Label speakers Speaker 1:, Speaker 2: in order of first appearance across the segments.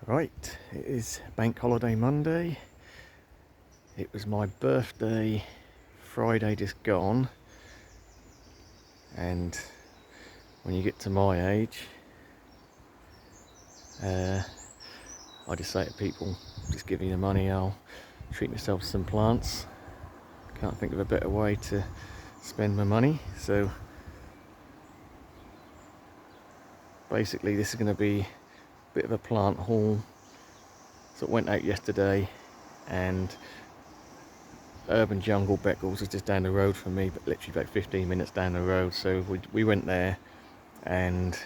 Speaker 1: Right, it is Bank Holiday Monday. It was my birthday Friday just gone, and when you get to my age, I just say to people, just give me the money, I'll treat myself to some plants. Can't think of a better way to spend my money. So basically this is going to be a bit of a plant haul. So it went out yesterday, and Urban Jungle Beckles is just down the road from me, but literally about 15 minutes down the road. So we went there, and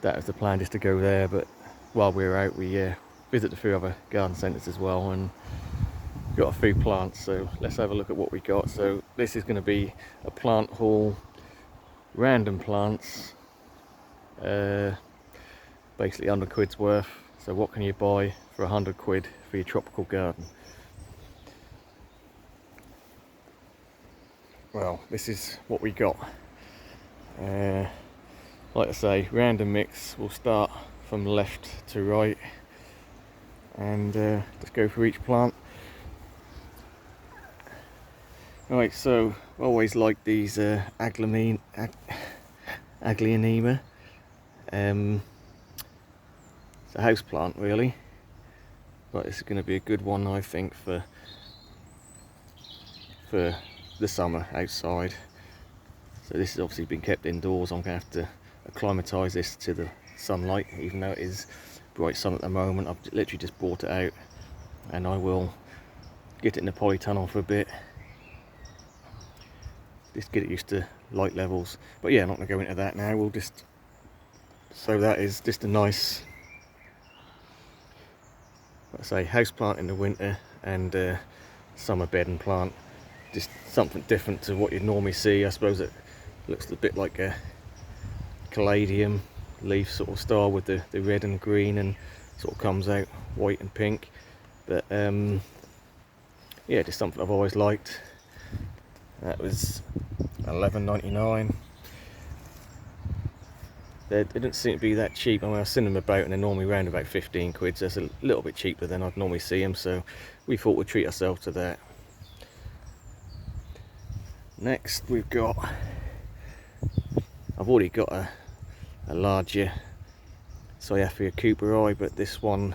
Speaker 1: that was the plan, just to go there. But while we were out, we visited a few other garden centres as well, and got a few plants. So let's have a look at what we got. So this is going to be a plant haul, random plants, basically £100 worth. So what can you buy for £100 for your tropical garden? Well, this is what we got. Like I say, random mix. We'll start from left to right and just go through each plant. Right, so I always like these Aglaonema. It's a house plant really, but this is going to be a good one, I think, for the summer outside. So this has obviously been kept indoors. I'm going to have to acclimatise this to the sunlight, even though it is bright sun at the moment. I've literally just brought it out, and I will get it in the polytunnel for a bit, just get it used to light levels. But yeah, I'm not going to go into that now. We'll just, so that is just a nice, let's say, house plant in the winter, and summer bedding plant. Just something different to what you'd normally see. I suppose it looks a bit like a caladium leaf sort of style with the red and green, and sort of comes out white and pink. But yeah, just something I've always liked. That was £11.99. They didn't seem to be that cheap. I mean, I've seen them about, and they're normally around about £15, so it's a little bit cheaper than I'd normally see them, so we thought we'd treat ourselves to that. Next we've got, I've already got a larger Cyathea cooperi, but this one,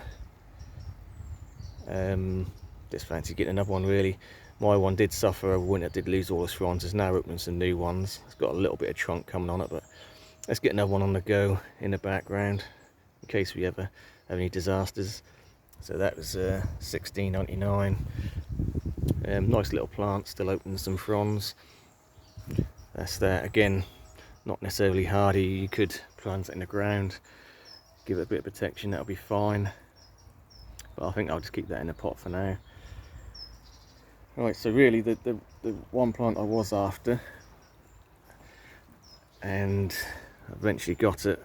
Speaker 1: just fancy getting another one really. My one did suffer over winter, did lose all its fronds. There's now opening some new ones. It's got a little bit of trunk coming on it, but let's get another one on the go in the background in case we ever have any disasters. So that was £16.99. Nice little plant, still opening some fronds. That's that. Again, not necessarily hardy. You could plant it in the ground, give it a bit of protection, that'll be fine. But I think I'll just keep that in a pot for now. Right, so really the one plant I was after, and eventually got it.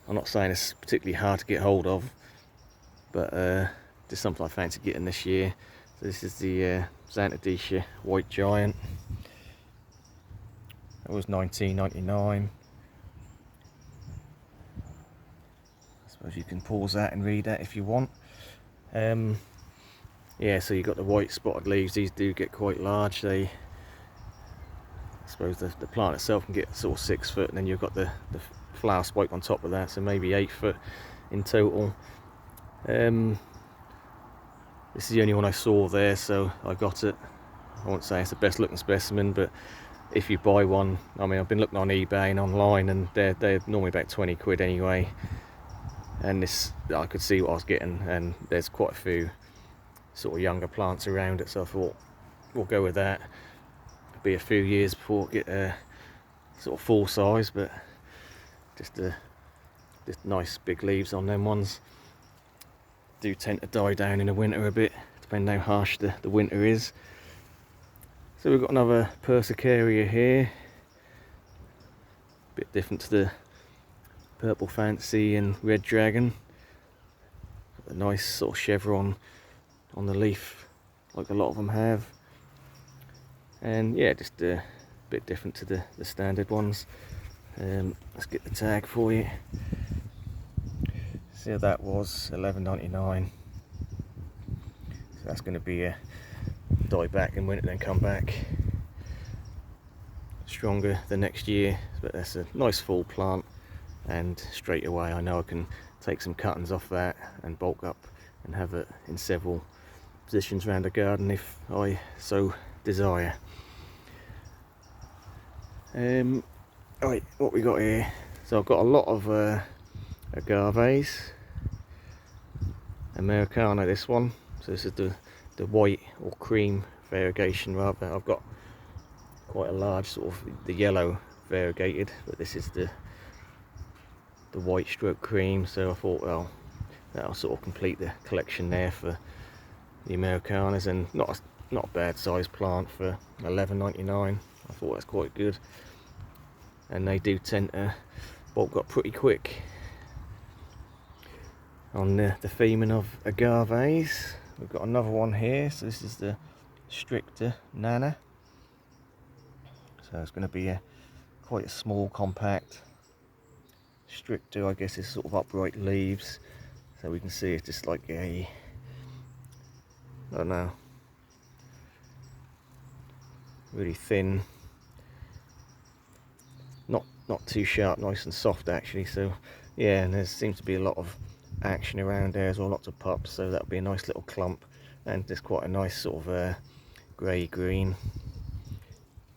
Speaker 1: I'm not saying it's particularly hard to get hold of, but just something I fancy getting this year. So this is the Disha White Giant. That was £19.99. I suppose you can pause that and read that if you want. Yeah, so you've got the white spotted leaves. These do get quite large. They, I suppose the plant itself can get sort of 6 foot, and then you've got the flower spike on top of that, so maybe 8 foot in total. This is the only one I saw there, so I got it. I won't say it's the best looking specimen, but if you buy one, I mean, I've been looking on eBay and online, and they're normally about £20 anyway. And this, I could see what I was getting, and there's quite a few sort of younger plants around it, so I thought we'll go with that. It'll be a few years before I get a sort of full size, but just nice big leaves on them ones. Do tend to die down in the winter a bit, depending how harsh the winter is. So we've got another Persicaria here, a bit different to the Purple Fancy and Red Dragon. Got a nice sort of chevron on the leaf, like a lot of them have. And yeah, just a bit different to the standard ones. Let's get the tag for you. See, that was $11.99. So that's going to be a die back in winter, then come back stronger the next year. But that's a nice full plant, and straight away I know I can take some cuttings off that and bulk up and have it in several positions around the garden if I so desire. Right, what we got here? So I've got a lot of Agaves, Americana, this one. So this is the white or cream variegation rather. I've got quite a large sort of the yellow variegated, but this is the white stroke cream. So I thought, well, that'll sort of complete the collection there for the Americanas, and not a bad sized plant for $11.99. I thought that's quite good, and they do tend to bulk up pretty quick. On the theming of Agaves, we've got another one here. So this is the stricter Nana. So it's going to be quite a small, compact. Stricter, I guess, is sort of upright leaves. So we can see it's just like a, I don't know, really thin, not too sharp, nice and soft actually. So yeah, and there seems to be a lot of action around there as well, lots of pups, so that'll be a nice little clump, and there's quite a nice sort of grey green.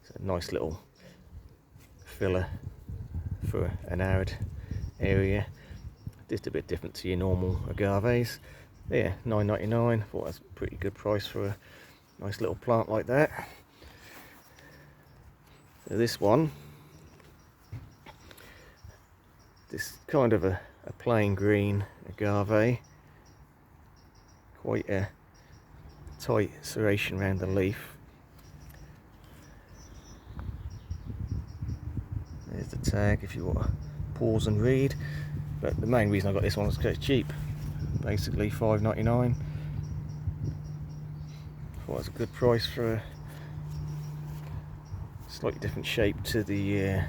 Speaker 1: So a nice little filler for an arid area, just a bit different to your normal Agaves. Yeah, $9.99. Thought that's a pretty good price for a nice little plant like that. So this one, this kind of a plain green Agave, quite a tight serration around the leaf. There's the tag if you want to pause and read. But the main reason I got this one was because it's cheap, basically $5.99. Thought it was a good price for a slightly different shape to the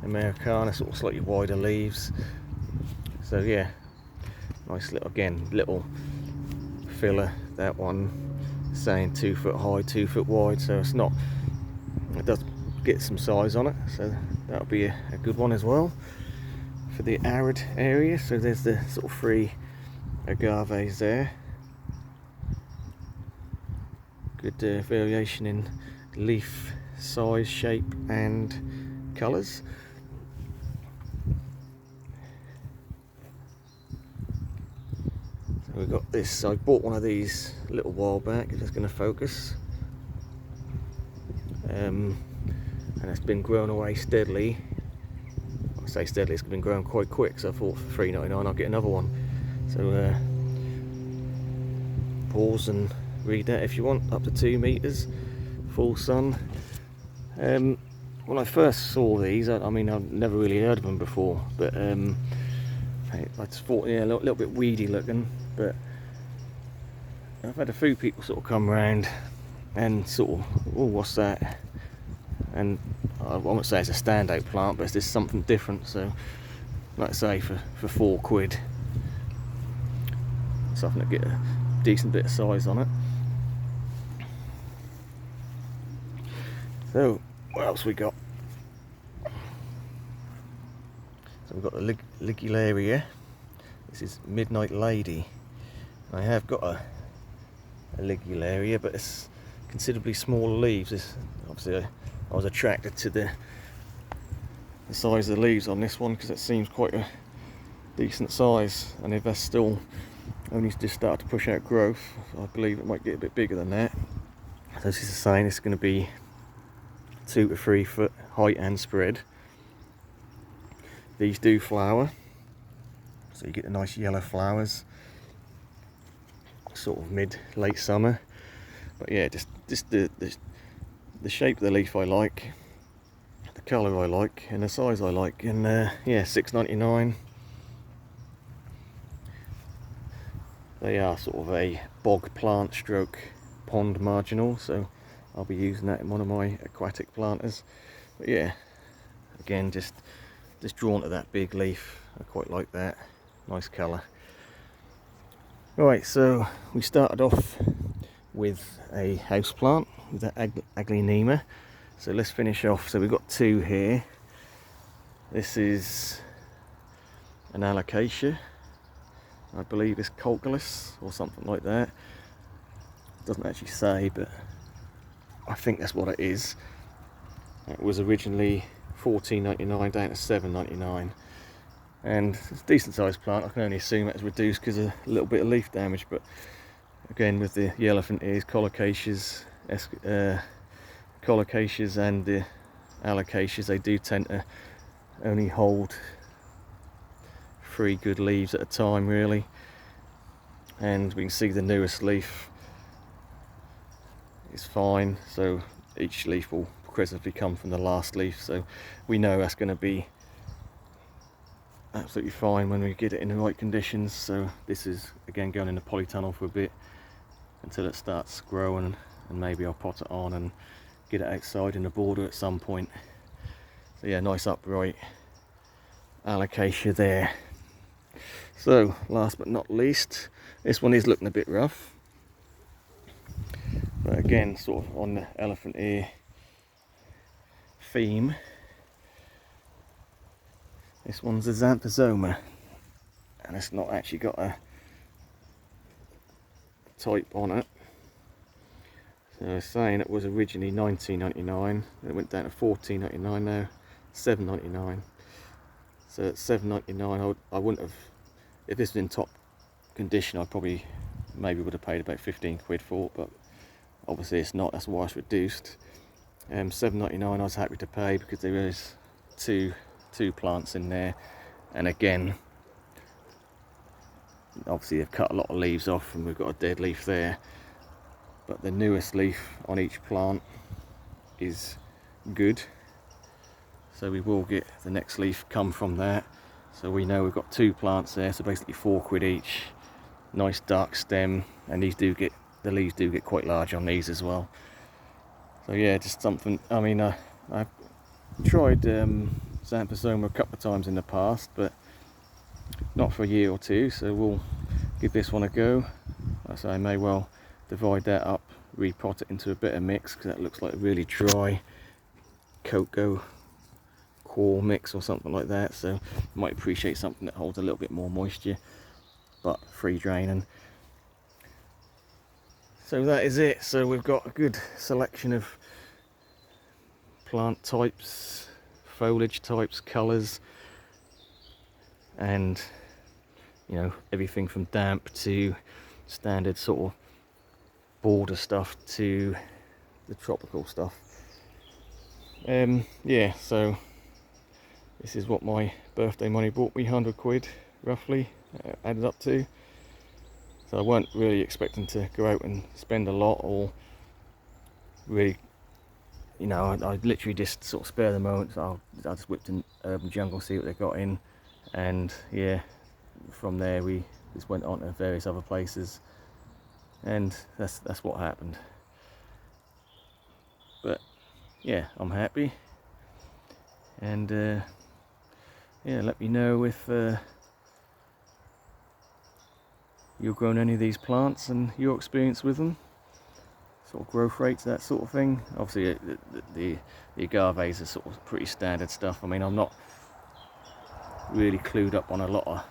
Speaker 1: Americana, sort of slightly wider leaves. So yeah, nice little, again, little filler. That one saying 2 foot high, 2 foot wide, so it's not, it does get some size on it, so that'll be a good one as well for the arid area. So there's the sort of 3 Agaves there. Good variation in leaf size, shape and colours. So we've got this, I bought one of these a little while back, if it's going to focus, and it's been growing away steadily. I say steadily, it's been growing quite quick, so I thought for $3.99 I'll get another one. So pause and read that if you want. Up to 2 meters, full sun. When I first saw these, I mean, I've never really heard of them before, but I just thought, yeah, a little bit weedy looking. But I've had a few people sort of come around and sort of, oh, what's that? And I won't say it's a standout plant, but it's just something different. So, like I say, for £4, something to get a decent bit of size on it. So, what else we got? So we've got the Ligularia. This is Midnight Lady. I have got a Ligularia, but it's considerably smaller leaves. Obviously, I was attracted to the size of the leaves on this one because it seems quite a decent size, and if that's still only just started to push out growth, I believe it might get a bit bigger than that. So this is saying it's going to be 2 to 3 foot height and spread. These do flower, so you get the nice yellow flowers, sort of mid-late summer. But yeah, just the shape of the leaf I like, the colour I like, and the size I like, and yeah, $6.99. They are sort of a bog plant stroke pond marginal, so I'll be using that in one of my aquatic planters. But yeah, again, just drawn to that big leaf. I quite like that. Nice colour. Right, so we started off with a house plant with that Aglaonema. So let's finish off. So we've got two here. This is an alocasia. I believe it's calculus or something like that. It doesn't actually say, but I think that's what it is. It was originally $14.99 down to $7.99, and it's a decent sized plant. I can only assume it's reduced because of a little bit of leaf damage, but again, with the elephant ears, colocasias, colocasias and the alocasias, they do tend to only hold 3 good leaves at a time, really. And we can see the newest leaf is fine, so each leaf will progressively come from the last leaf, so we know that's going to be absolutely fine when we get it in the right conditions. So this is again going in the polytunnel for a bit until it starts growing, and maybe I'll pot it on and get it outside in the border at some point. So yeah, nice upright alocasia there. So last but not least, this one is looking a bit rough, but again sort of on the elephant ear theme. This one's a Xanthosoma, and it's not actually got a type on it. So I was saying it was originally $19.99, it went down to $14.99, now $7.99. So at $7.99 I wouldn't have, if this was in top condition, I probably maybe would have paid about 15 quid for it, but obviously it's not, that's why it's reduced. $7.99 I was happy to pay because there is two plants in there, and again obviously they've cut a lot of leaves off and we've got a dead leaf there, but the newest leaf on each plant is good, so we will get the next leaf come from that. So we know we've got 2 plants there, so basically 4 quid each. Nice dark stem, and these do get, the leaves do get quite large on these as well. So yeah, just something. I mean, I've tried Xanthosoma a couple of times in the past, but not for a year or two, so we'll give this one a go. So I may well divide that up, repot it into a better mix, because that looks like a really dry cocoa core mix or something like that, so might appreciate something that holds a little bit more moisture but free draining. So that is it. So we've got a good selection of plant types, foliage types, colours, and you know, everything from damp to standard sort of border stuff to the tropical stuff. Yeah, so this is what my birthday money bought me, 100 quid roughly, added up to. So I weren't really expecting to go out and spend a lot, or really, you know, I literally just sort of spare the moment. So I just whipped in Urban Jungle, see what they got in, and yeah, from there we just went on to various other places, and that's what happened. But yeah, I'm happy, and yeah, let me know if you've grown any of these plants and your experience with them, sort of growth rates, that sort of thing. Obviously the agaves are sort of pretty standard stuff. I mean, I'm not really clued up on a lot of,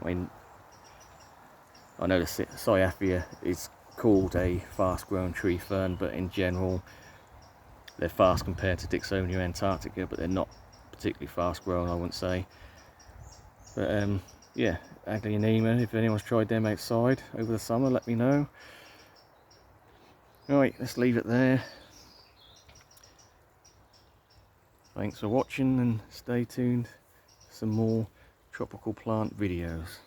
Speaker 1: I mean, I know the Cyathea is called a fast growing tree fern, but in general they're fast compared to Dixonia antarctica, but they're not particularly fast growing, I wouldn't say. But yeah, Aglaonema, if anyone's tried them outside over the summer, let me know. Right, let's leave it there. Thanks for watching, and stay tuned for some more tropical plant videos.